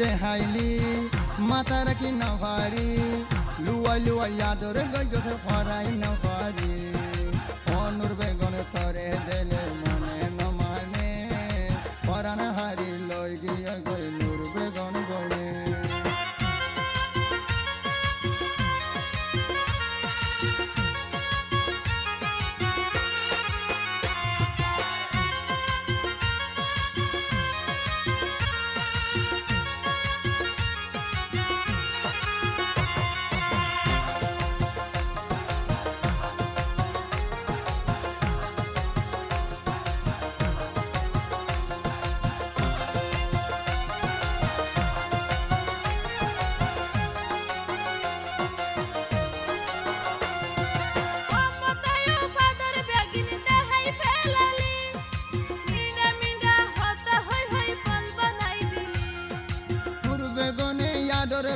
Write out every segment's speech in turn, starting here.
দেহাইলি মাথা রাখি না ভারি লুয়াই লুয়াই আদর গজে ফরাই না পারি অনুর বেগুন তরে দেলে মনে নমানে পরাণ হারি লই গিয়া গই নূর বেগুন গনে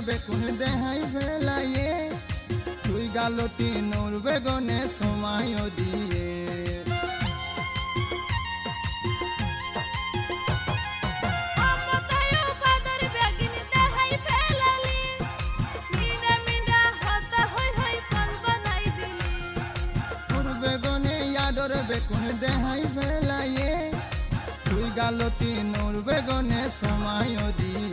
বেগুন দেহাই ফেলাইয়ে তুই গালতি নূর বেগুনে সময় দিয়ে বেগুন দেহাই ফেলাইয়ে তুই গালতি নূর বেগুনে সময় দিয়ে